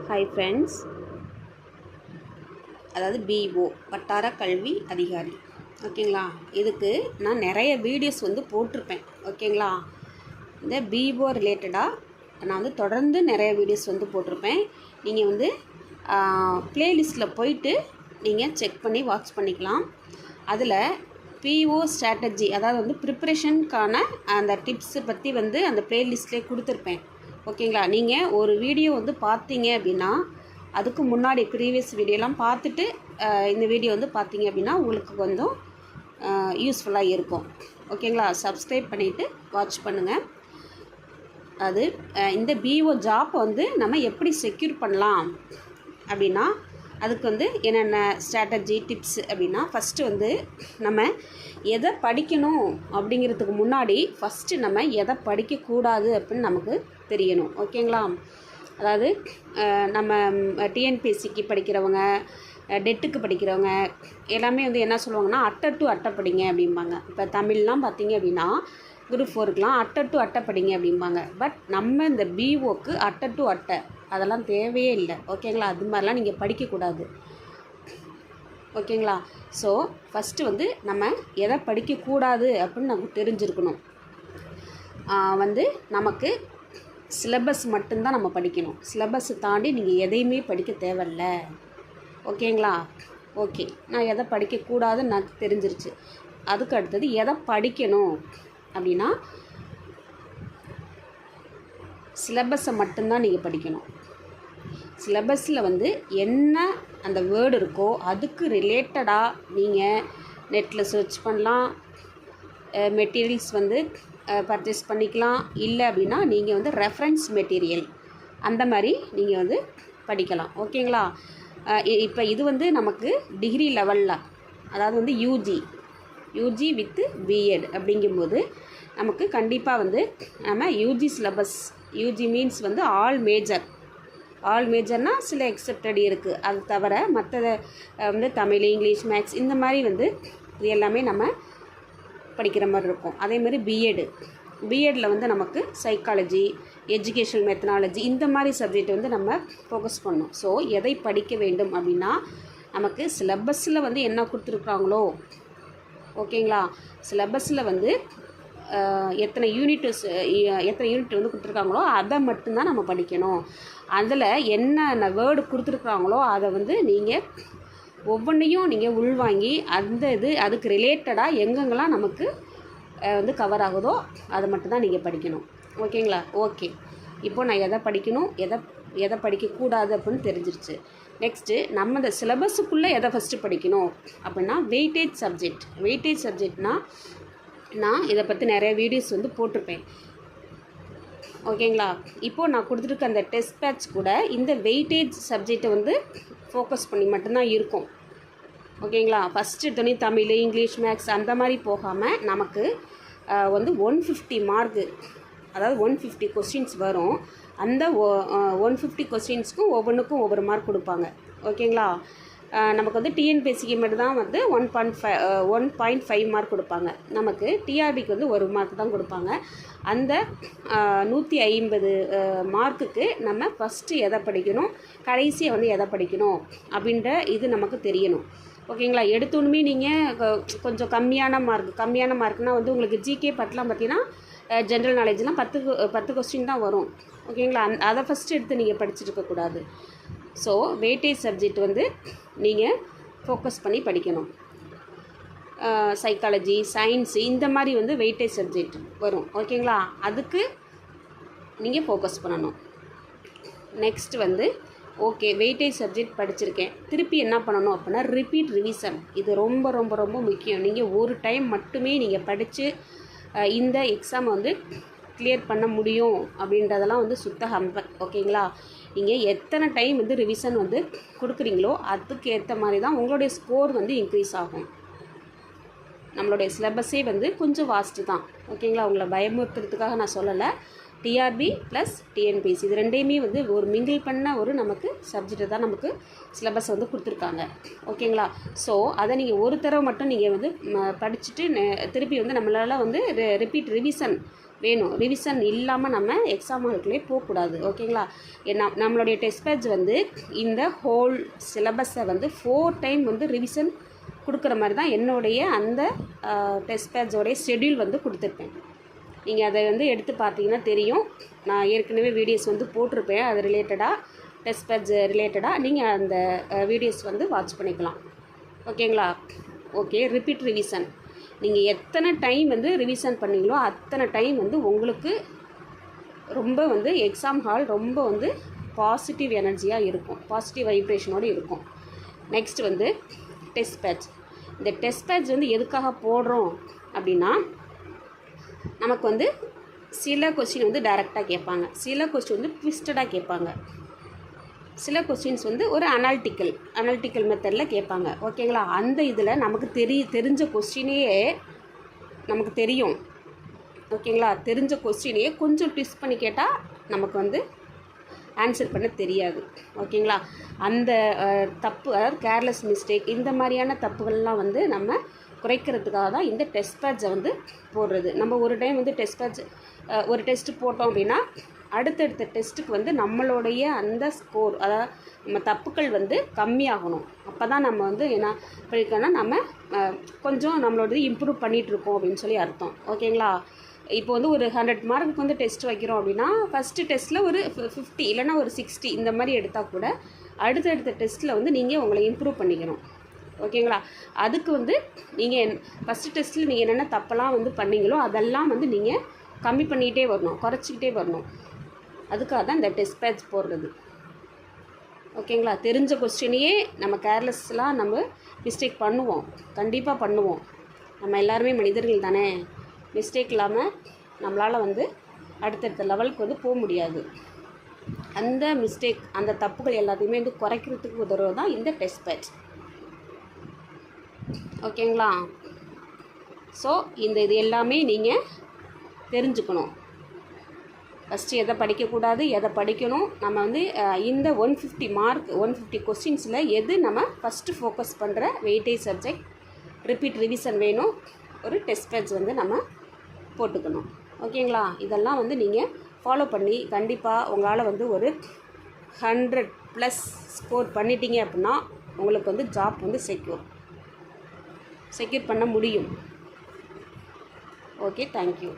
Hi friends, அதாவது PO வட்டார கல்வி அதிகாரி. ஓகேங்களா, இதுக்கு நான் நிறைய வீடியோஸ் வந்து போட்டிருப்பேன். ஓகேங்களா, இந்த பிஓ ரிலேட்டடாக நான் வந்து தொடர்ந்து நிறைய வீடியோஸ் வந்து போட்டிருப்பேன். நீங்கள் வந்து ப்ளேலிஸ்ட்டில் போயிட்டு நீங்கள் செக் பண்ணி வாட்ச் பண்ணிக்கலாம். அதில் பிஓ ஸ்ட்ராட்டஜி, அதாவது வந்து ப்ரிப்ரேஷனுக்கான அந்த டிப்ஸை பற்றி வந்து அந்த ப்ளேலிஸ்ட்லேயே கொடுத்துருப்பேன். ஓகேங்களா, நீங்கள் ஒரு வீடியோ வந்து பார்த்தீங்க அப்படின்னா அதுக்கு முன்னாடி ப்ரீவியஸ் வீடியோலாம் பார்த்துட்டு இந்த வீடியோ வந்து பார்த்தீங்க அப்படின்னா உங்களுக்கு கொஞ்சம் யூஸ்ஃபுல்லாக இருக்கும். ஓகேங்களா, சப்ஸ்கிரைப் பண்ணிவிட்டு வாட்ச் பண்ணுங்கள். அது இந்த பிஓ ஜாப் வந்து நம்ம எப்படி செக்யூர் பண்ணலாம் அப்படின்னா அதுக்கு வந்து என்னென்ன ஸ்ட்ராட்டஜி டிப்ஸ் அப்படின்னா, ஃபஸ்ட்டு வந்து நம்ம எதை படிக்கணும் அப்படிங்கிறதுக்கு முன்னாடி ஃபஸ்ட்டு நம்ம எதை படிக்கக்கூடாது அப்படின்னு நமக்கு தெரியணும். ஓகேங்களா, அதாவது நம்ம டிஎன்பிஎஸ்சிக்கு படிக்கிறவங்க, டெட்டுக்கு படிக்கிறவங்க எல்லாமே வந்து என்ன சொல்லுவாங்கன்னா அட்டை டு அட்டை படிங்க அப்படிம்பாங்க. இப்போ தமிழ்லாம் பார்த்திங்க அப்படின்னா குரூப் 4க்குலாம் அட்டை டு அட்டை படிங்க அப்படிம்பாங்க. பட் நம்ம இந்த பிஓக்கு அட்டை டு அட்டை அதெல்லாம் தேவையே இல்லை. ஓகேங்களா, அது மாதிரிலாம் நீங்கள் படிக்கக்கூடாது. ஓகேங்களா, ஸோ ஃபஸ்ட்டு வந்து நம்ம எதை படிக்கக்கூடாது அப்படின்னு நமக்கு தெரிஞ்சிருக்கணும். வந்து நமக்கு சிலபஸ் மட்டும்தான் நம்ம படிக்கணும். சிலபஸை தாண்டி நீங்கள் எதையுமே படிக்க தேவையில்ல. ஓகேங்களா, ஓகே, நான் எதை படிக்கக்கூடாதுன்னு எனக்கு தெரிஞ்சிருச்சு. அதுக்கு அடுத்தது எதை படிக்கணும் அப்படின்னா சிலபஸை மட்டும்தான் நீங்கள் படிக்கணும். சிலபஸில் வந்து என்ன அந்த வேர்டு இருக்கோ அதுக்கு ரிலேட்டடாக நீங்கள் நெட்டில் சர்ச் பண்ணலாம், மெட்டீரியல்ஸ் வந்து பர்ச்சேஸ் பண்ணிக்கலாம். இல்லை அப்படின்னா நீங்கள் வந்து ரெஃபரன்ஸ் மெட்டீரியல் அந்த மாதிரி நீங்கள் வந்து படிக்கலாம். ஓகேங்களா, இப்போ இது வந்து நமக்கு டிகிரி லெவலில், அதாவது வந்து யூஜி வித்து பிஎட் அப்படிங்கும்போது நமக்கு கண்டிப்பாக வந்து நம்ம யூஜி சிலபஸ், யூஜி மீன்ஸ் வந்து ஆல் மேஜர்னால் சில எக்ஸெப்டட் இருக்குது. அது தவிர மற்ற வந்து தமிழ், இங்கிலீஷ், மேக்ஸ் இந்த மாதிரி வந்து இது எல்லாமே நம்ம படிக்கிற மாதிரி இருக்கும். அதேமாதிரி பிஎட்டில் வந்து நமக்கு சைக்காலஜி, எஜுகேஷனல் மெத்தனாலஜி இந்த மாதிரி சப்ஜெக்ட் வந்து நம்ம ஃபோக்கஸ் பண்ணோம். ஸோ எதை படிக்க வேண்டும் அப்படின்னா நமக்கு சிலபஸில் வந்து என்ன கொடுத்துருக்குறாங்களோ, ஓகேங்களா, சிலபஸில் வந்து எத்தனை யூனிட் வந்து கொடுத்துருக்காங்களோ அதை மட்டும்தான் நம்ம படிக்கணும். அதில் என்னென்ன வேர்டு கொடுத்துருக்குறாங்களோ அதை வந்து நீங்கள் ஒவ்வொன்றையும் நீங்கள் உள்வாங்கி அந்த அதுக்கு ரிலேட்டடாக எங்கெங்கெல்லாம் நமக்கு வந்து கவர் ஆகுதோ அதை மட்டும்தான் நீங்கள் படிக்கணும். ஓகேங்களா, ஓகே, இப்போது நான் எதை படிக்கணும், எதை படிக்கக்கூடாது அப்படின்னு தெரிஞ்சிருச்சு. நெக்ஸ்ட்டு நம்ம இந்த சிலபஸுக்குள்ளே எதை ஃபஸ்ட்டு படிக்கணும் அப்படின்னா வெயிட்டேஜ் சப்ஜெக்ட்னால் நான் இதை பற்றி நிறைய வீடியோஸ் வந்து போட்டிருப்பேன். ஓகேங்களா, இப்போது நான் கொடுத்துருக்க அந்த டெஸ்ட் பேட்ச் கூட இந்த வெயிட்டேஜ் சப்ஜெக்டை வந்து ஃபோக்கஸ் பண்ணி மட்டும்தான் இருக்கும். ஓகேங்களா, ஃபஸ்ட்டு எடுத்தோடனே தமிழ், இங்கிலீஷ், மேக்ஸ் அந்த மாதிரி போகாமல் நமக்கு வந்து 150 மார்க்கு, அதாவது 150 கொஸ்டின்ஸ் வரும். அந்த 150 கொஸ்டின்ஸ்க்கும் ஒவ்வொன்றுக்கும் ஒவ்வொரு மார்க் கொடுப்பாங்க. ஓகேங்களா, நமக்கு வந்து டிஎன்பிஎஸ்சிக்கு மட்டும் தான் வந்து 1.5 மார்க் கொடுப்பாங்க. நமக்கு டிஆர்பிக்கு வந்து 1 மார்க் தான் கொடுப்பாங்க. அந்த 150 மார்க்குக்கு நம்ம ஃபஸ்ட்டு எதை படிக்கணும், கடைசியாக வந்து எதை படிக்கணும் அப்படின்ற இது நமக்கு தெரியணும். ஓகேங்களா, எடுத்தோன்னுமே நீங்கள் கொஞ்சம் கம்மியான மார்க்னால் வந்து உங்களுக்கு ஜிகே பட்டெலாம் பார்த்தீங்கன்னா ஜென்ரல் நாலேஜ்லாம் 10 கொஸ்டின் தான் வரும். ஓகேங்களா, அதை ஃபஸ்ட்டு எடுத்து நீங்கள் படிச்சுட்டு இருக்கக்கூடாது. ஸோ வெயிட்டேஜ் சப்ஜெக்ட் வந்து நீங்கள் ஃபோக்கஸ் பண்ணி படிக்கணும். சைக்காலஜி, சயின்ஸு இந்த மாதிரி வந்து வெயிட்டேஜ் சப்ஜெக்ட் வரும். ஓகேங்களா, அதுக்கு நீங்கள் ஃபோக்கஸ் பண்ணணும். நெக்ஸ்ட் வந்து ஓகே, வெயிட்டேஜ் சப்ஜெக்ட் படிச்சிருக்கேன், திருப்பி என்ன பண்ணணும் அப்படின்னா ரிப்பீட் ரிவிஷன். இது ரொம்ப ரொம்ப ரொம்ப முக்கியம். நீங்கள் ஒரு டைம் மட்டுமே நீங்கள் படித்து இந்த எக்ஸாம் வந்து கிளியர் பண்ண முடியும் அப்படின்றதெல்லாம் வந்து சுத்த ஹம்பல். ஓகேங்களா, நீங்கள் எத்தனை டைம் வந்து ரிவிஷன் வந்து கொடுக்குறீங்களோ அதுக்கு ஏற்ற மாதிரி தான் உங்களுடைய ஸ்கோர் வந்து இன்க்ரீஸ் ஆகும். நம்மளுடைய சிலபஸே வந்து கொஞ்சம் வாஸ்ட்டு தான். ஓகேங்களா, உங்களை பயமுறுத்துறதுக்காக நான் சொல்லலை. டிஆர்பி ப்ளஸ் டிஎன்பிஎஸ்சி இது ரெண்டையுமே வந்து ஒரு மிங்கிள் பண்ண ஒரு நமக்கு சப்ஜெக்டை தான் நமக்கு சிலபஸ் வந்து கொடுத்துருக்காங்க. ஓகேங்களா, ஸோ அதை நீங்கள் ஒரு தடவை மட்டும் நீங்கள் வந்து படிச்சுட்டு திருப்பி வந்து நம்மளால் வந்து ரிப்பீட் ரிவிஷன் வேணும். ரிவிஷன் இல்லாமல் நம்ம எக்ஸாம் ஹாலுக்குள்ளே போகக்கூடாது. ஓகேங்களா? நம்மளுடைய டெஸ்ட் பேட்ச் வந்து இந்த ஹோல் சிலபஸை வந்து 4 டைம் வந்து ரிவிஷன் கொடுக்குற மாதிரி தான் என்னுடைய அந்த டெஸ்ட் பேட்சோடைய ஷெட்யூல் வந்து கொடுத்துருப்பேன். நீங்கள் அதை வந்து எடுத்து பார்த்தீங்கன்னா தெரியும். நான் ஏற்கனவே வீடியோஸ் வந்து போட்டிருப்பேன், அது ரிலேட்டடாக டெஸ்ட் பேட்ச் ரிலேட்டடாக நீங்கள் அந்த வீடியோஸ் வந்து வாட்ச் பண்ணிக்கலாம். ஓகேங்களா? Okay, repeat revision. நீங்கள் எத்தனை டைம் வந்து ரிவிஷன் பண்ணீங்களோ அத்தனை டைம் வந்து உங்களுக்கு ரொம்ப வந்து எக்ஸாம் ஹால் ரொம்ப வந்து பாசிட்டிவ் எனர்ஜியாக இருக்கும், பாசிட்டிவ் வைப்ரேஷனோடு இருக்கும். நெக்ஸ்ட் வந்து டெஸ்ட் பேட்ச். இந்த டெஸ்ட் பேட்ச் வந்து எதுக்காக போடுறோம் அப்படின்னா, நமக்கு வந்து சில கொஸ்டின் வந்து டைரெக்டாக கேட்பாங்க, சில கொஸ்டின் வந்து ட்விஸ்டடாக கேட்பாங்க, சில கொஸ்டின்ஸ் வந்து ஒரு அனாலிட்டிக்கல் மெத்தடில் கேட்பாங்க. ஓகேங்களா? அந்த இதில் நமக்கு தெரிஞ்ச கொஸ்டினையே நமக்கு தெரியும். ஓகேங்களா? தெரிஞ்ச கொஸ்டினையே கொஞ்சம் ட்விஸ்ட் பண்ணி கேட்டால் நமக்கு வந்து ஆன்சர் பண்ண தெரியாது. ஓகேங்களா? அந்த தப்பு, அதாவது கேர்லெஸ் மிஸ்டேக், இந்த மாதிரியான தப்புகள்லாம் வந்து நம்ம குறைக்கிறதுக்காக தான் இந்த டெஸ்ட் பேட்சை வந்து போடுறது. நம்ம ஒரு டைம் வந்து டெஸ்ட் பேட்ச் ஒரு டெஸ்ட்டு போட்டோம் அப்படின்னா அடுத்தடுத்த டெஸ்ட்டுக்கு வந்து நம்மளுடைய அந்த ஸ்கோர், அதாவது நம்ம தப்புக்கள் வந்து கம்மியாகணும். அப்போ தான் நம்ம வந்து என்ன பண்ணியிருக்கோன்னா நம்ம கொஞ்சம் நம்மளோட இம்ப்ரூவ் பண்ணிகிட்ருக்கோம் அப்படின்னு சொல்லி அர்த்தம். ஓகேங்களா? இப்போ வந்து ஒரு 100 மார்க்குக்கு வந்து டெஸ்ட் வைக்கிறோம் அப்படின்னா ஃபஸ்ட்டு டெஸ்ட்டில் ஒரு 50 இல்லைனா ஒரு 60 இந்த மாதிரி எடுத்தால் கூட அடுத்தடுத்த டெஸ்ட்டில் வந்து நீங்கள் உங்களை இம்ப்ரூவ் பண்ணிக்கணும். ஓகேங்களா? அதுக்கு வந்து நீங்கள் ஃபஸ்ட்டு டெஸ்ட்டில் நீங்கள் என்னென்ன தப்பெல்லாம் வந்து பண்ணீங்களோ அதெல்லாம் வந்து நீங்கள் கம்மி பண்ணிக்கிட்டே வரணும், குறைச்சிக்கிட்டே வரணும். அதுக்காக தான் இந்த டெஸ்ட் பேட்ச் போடுறது. ஓகேங்களா? தெரிஞ்ச கொஸ்டினையே நம்ம கேர்லெஸ்லாம் நம்ம மிஸ்டேக் பண்ணுவோம், கண்டிப்பாக பண்ணுவோம். நம்ம எல்லாருமே மனிதர்கள் தானே. மிஸ்டேக் இல்லாமல் நம்மளால் வந்து அடுத்தடுத்த லெவலுக்கு வந்து போக முடியாது. அந்த மிஸ்டேக், அந்த தப்புகள் எல்லாத்தையுமே வந்து குறைக்கிறதுக்கு உதவுறது தான் இந்த டெஸ்ட் பேட்ச். ஓகேங்களா? ஸோ இது எல்லாமே நீங்கள் தெரிஞ்சுக்கணும். ஃபஸ்ட்டு எதை படிக்கக்கூடாது, எதை படிக்கணும், நம்ம வந்து இந்த 150 மார்க் 150 கொஸ்டின்ஸில் எது நம்ம ஃபஸ்ட்டு ஃபோக்கஸ் பண்ணுற வெயிட்டேஜ் சப்ஜெக்ட், ரிப்பீட் ரிவிஷன் வேணும், ஒரு டெஸ்ட் பேட்ச் வந்து நம்ம போட்டுக்கணும். ஓகேங்களா? இதெல்லாம் வந்து நீங்கள் ஃபாலோ பண்ணி கண்டிப்பாக உங்களால் வந்து ஒரு 100+ ஸ்கோர் பண்ணிட்டீங்க அப்படின்னா உங்களுக்கு வந்து ஜாப் வந்து செக்யூர் பண்ண முடியும். Okay, thank you.